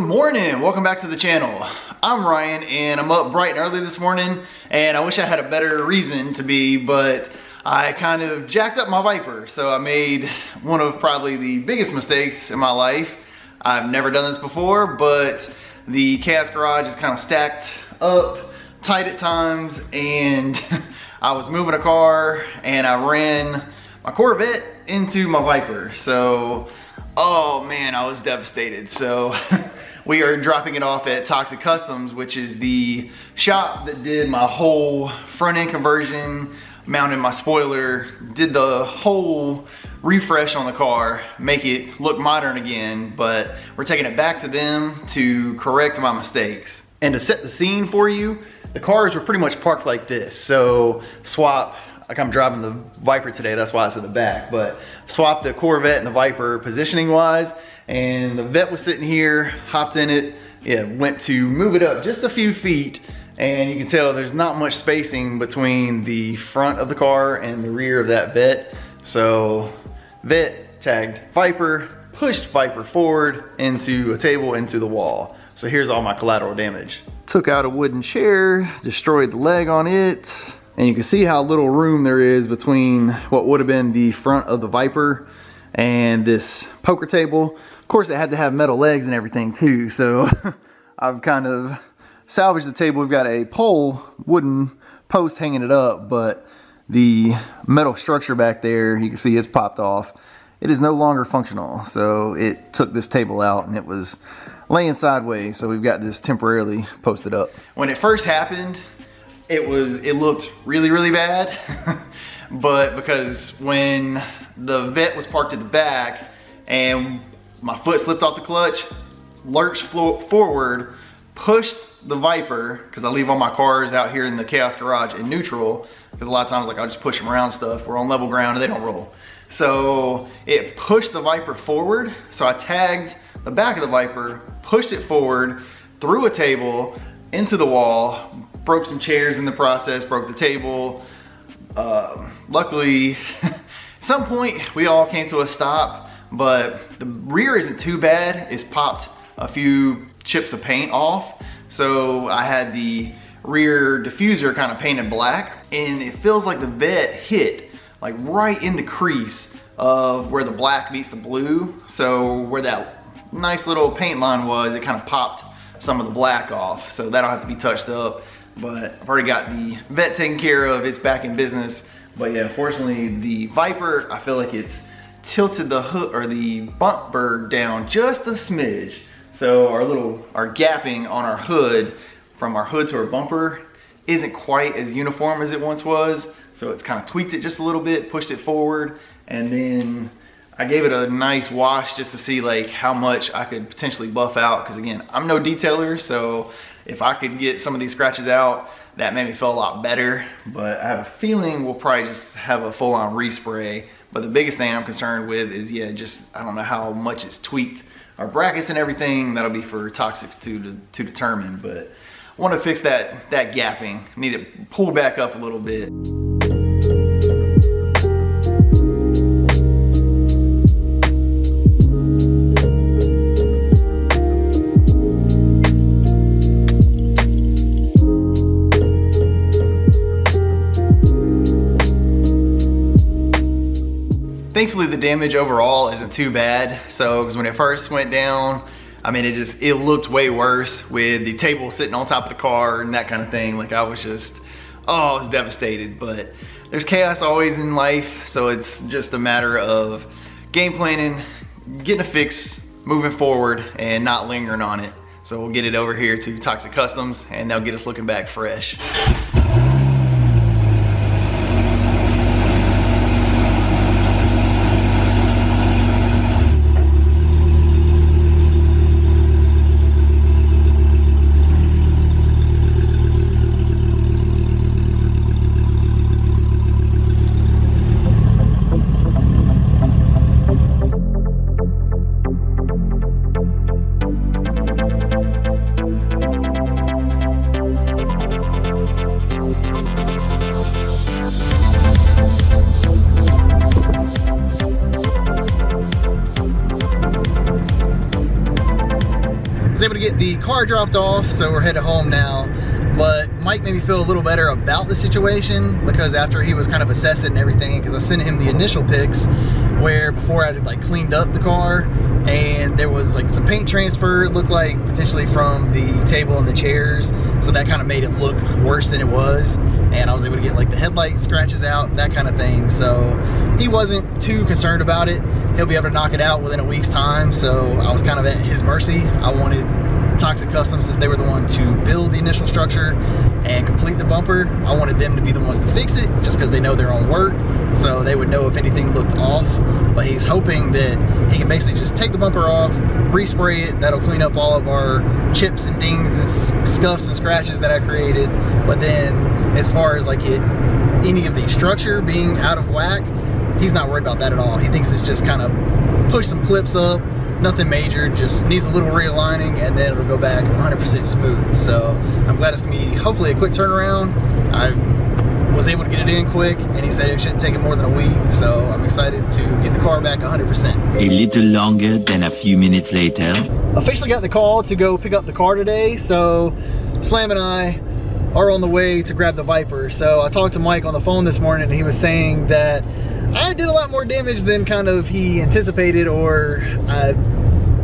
morning, welcome back to the channel. I'm Ryan and I'm up bright and early this morning, and I wish I had a better reason to be, but I kind of jacked up my Viper. So I made one of probably the biggest mistakes in my life. I've never done this before, but the chaos garage is kind of stacked up tight at times, and I was moving a car and I ran my Corvette into my Viper. So, oh man, I was devastated. So we are dropping it off at Toxic Customs, which is the shop that did my whole front end conversion, mounted my spoiler, did the whole refresh on the car, make it look modern again, but we're taking it back to them to correct my mistakes. And to set the scene for you, the cars were pretty much parked like this. So swap, like I'm driving the Viper today, that's why it's in the back, but swap the Corvette and the Viper positioning wise, and the Vet was sitting here, hopped in it, went to move it up just a few feet, and you can tell there's not much spacing between the front of the car and the rear of that Vet. So Vet tagged Viper, pushed Viper forward into a table, into the wall. So here's all my collateral damage. Took out a wooden chair, destroyed the leg on it, and you can see how little room there is between what would have been the front of the Viper and this poker table. Of course, it had to have metal legs and everything too, so I've kind of salvaged the table. We've got a pole, wooden post hanging it up, but the metal structure back there, you can see it's popped off. It is no longer functional, so it took this table out and it was laying sideways, so we've got this temporarily posted up. When it first happened, it looked really bad, but because when the Vet was parked at the back and my foot slipped off the clutch, lurched forward, pushed the Viper, because I leave all my cars out here in the chaos garage in neutral, because a lot of times like I'll just push them around stuff. We're on level ground and they don't roll. So it pushed the Viper forward, so I tagged the back of the Viper, pushed it forward, threw a table into the wall, broke some chairs in the process, broke the table. Luckily, at some point we all came to a stop, but the rear isn't too bad. It's popped a few chips of paint off. So I had the rear diffuser kind of painted black, and it feels like the Vet hit like right in the crease of where the black meets the blue. So where that nice little paint line was, it kind of popped some of the black off. So that'll have to be touched up, but I've already got the Vet taken care of. It's back in business. But yeah, unfortunately the Viper, I feel like it's tilted the hood or the bumper down just a smidge. So our gapping on our hood, from our hood to our bumper, isn't quite as uniform as it once was. So it's kind of tweaked it just a little bit, pushed it forward, and then I gave it a nice wash just to see like how much I could potentially buff out. Because again, I'm no detailer, so if I could get some of these scratches out, that made me feel a lot better. But I have a feeling we'll probably just have a full-on respray. But the biggest thing I'm concerned with is, I don't know how much it's tweaked our brackets and everything. That'll be for Toxic to determine. But I want to fix that gapping. Need it pulled back up a little bit. Thankfully, the damage overall isn't too bad. So, because when it first went down, I mean, it looked way worse with the table sitting on top of the car and that kind of thing. Like I was devastated. But there's chaos always in life, so it's just a matter of game planning, getting a fix, moving forward, and not lingering on it. So we'll get it over here to Toxic Customs, and they'll get us looking back fresh. able to get the car dropped off, so we're headed home now. But Mike made me feel a little better about the situation, because after he was kind of assessed it and everything, because I sent him the initial pics where before I had like cleaned up the car and there was like some paint transfer, it looked like potentially from the table and the chairs, so that kind of made it look worse than it was, and I was able to get like the headlight scratches out, that kind of thing. So he wasn't too concerned about it. He'll be able to knock it out within a week's time, so I was kind of at his mercy. I wanted Toxic Custom, since they were the one to build the initial structure and complete the bumper, I wanted them to be the ones to fix it, just because they know their own work, so they would know if anything looked off. But he's hoping that he can basically just take the bumper off, respray it, that'll clean up all of our chips and dings and scuffs and scratches that I created. But then as far as like any of the structure being out of whack, he's not worried about that at all. He thinks it's just kind of push some clips up, nothing major, just needs a little realigning, and then it'll go back 100% smooth. So I'm glad it's gonna be hopefully a quick turnaround. I was able to get it in quick, and he said it shouldn't take him more than a week, so I'm excited to get the car back 100%. A little longer than a few minutes later. Officially got the call to go pick up the car today, so Slam and I are on the way to grab the Viper. So I talked to Mike on the phone this morning, and he was saying that I did a lot more damage than kind of he anticipated, or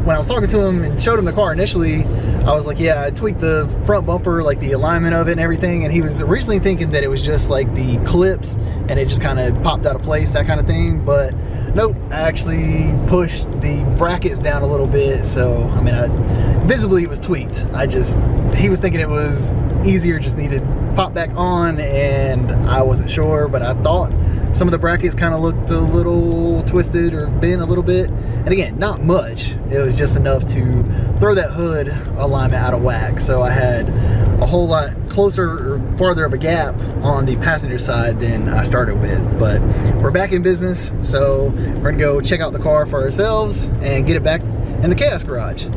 when I was talking to him and showed him the car initially, I was like, yeah, I tweaked the front bumper, like the alignment of it and everything, and he was originally thinking that it was just like the clips and it just kind of popped out of place, that kind of thing. But nope, I actually pushed the brackets down a little bit, so I mean, visibly it was tweaked. He was thinking it was easier, just needed pop back on, and I wasn't sure, but I thought some of the brackets kind of looked a little twisted or bent a little bit. And again, not much. It was just enough to throw that hood alignment out of whack. So I had a whole lot closer or farther of a gap on the passenger side than I started with. But we're back in business, so we're gonna go check out the car for ourselves and get it back in the Chaos Garage.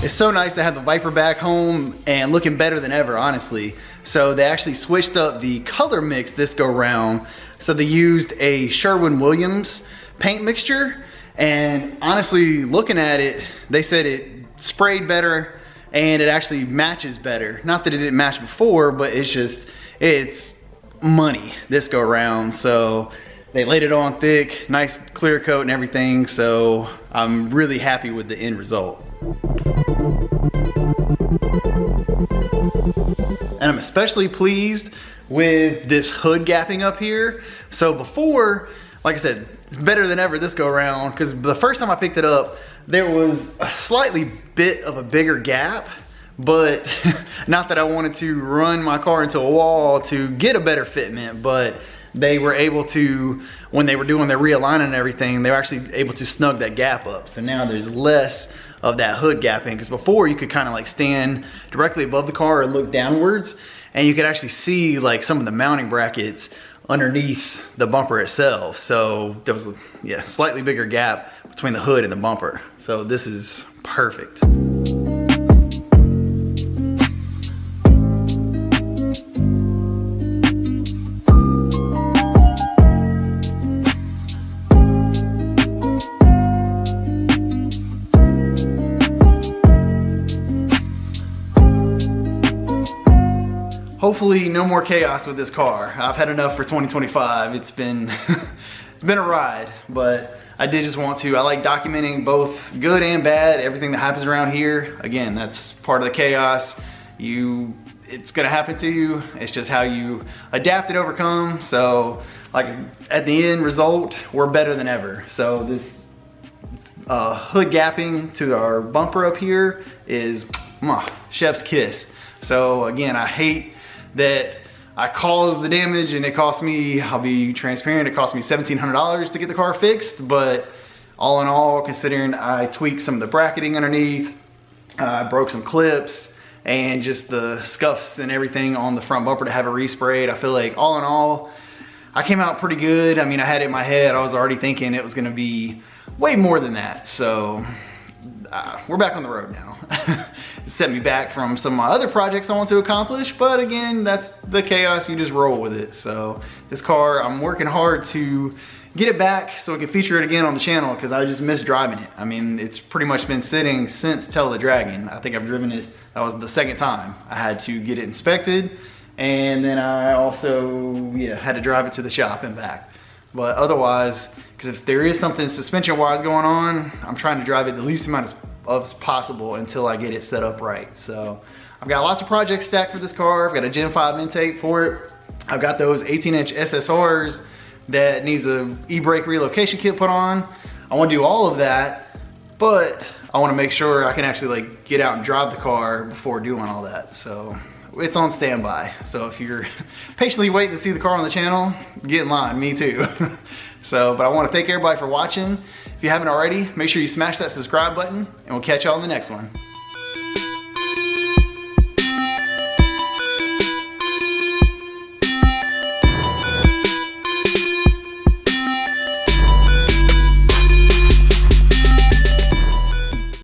It's so nice to have the Viper back home and looking better than ever, honestly. So they actually switched up the color mix this go round. So they used a Sherwin-Williams paint mixture, and honestly, looking at it, they said it sprayed better and it actually matches better. Not that it didn't match before, but it's money this go round. So they laid it on thick, nice clear coat and everything. So I'm really happy with the end result. And I'm especially pleased with this hood gapping up here. So before, like I said, it's better than ever this go around, because the first time I picked it up, there was a slightly bit of a bigger gap, but not that I wanted to run my car into a wall to get a better fitment, but they were able to, when they were doing their realigning and everything, they were actually able to snug that gap up. So now there's less of that hood gapping, because before you could kind of like stand directly above the car or look downwards, and you could actually see like some of the mounting brackets underneath the bumper itself. So there was a slightly bigger gap between the hood and the bumper. So this is perfect. Hopefully no more chaos with this car. I've had enough for 2025. It's been it's been a ride, but I did just want to, I like documenting both good and bad, everything that happens around here. Again, that's part of the chaos. It's gonna happen to you. It's just how you adapt and overcome. So like at the end result, we're better than ever. So this hood gapping to our bumper up here is chef's kiss. So again, I hate that I caused the damage and it cost me, I'll be transparent, it cost me $1,700 to get the car fixed, but all in all, considering I tweaked some of the bracketing underneath, I broke some clips, and just the scuffs and everything on the front bumper to have it resprayed, I feel like all in all, I came out pretty good. I mean, I had it in my head, I was already thinking it was gonna be way more than that, so we're back on the road now. It set me back from some of my other projects I want to accomplish, but again, that's the chaos, you just roll with it. So this car, I'm working hard to get it back so I can feature it again on the channel because I just miss driving it. I mean, it's pretty much been sitting since Tell the Dragon. I think I've driven it, that was the second time. I had to get it inspected, and then I also, had to drive it to the shop and back. But otherwise, because if there is something suspension-wise going on, I'm trying to drive it the least amount as possible until I get it set up right. So I've got lots of projects stacked for this car. I've got a Gen 5 intake for it. I've got those 18-inch SSRs that needs a e-brake relocation kit put on. I want to do all of that, but I want to make sure I can actually like get out and drive the car before doing all that. So it's on standby. So if you're patiently waiting to see the car on the channel, get in line, me too. So, but I want to thank everybody for watching. If you haven't already, make sure you smash that subscribe button, and we'll catch y'all in the next one.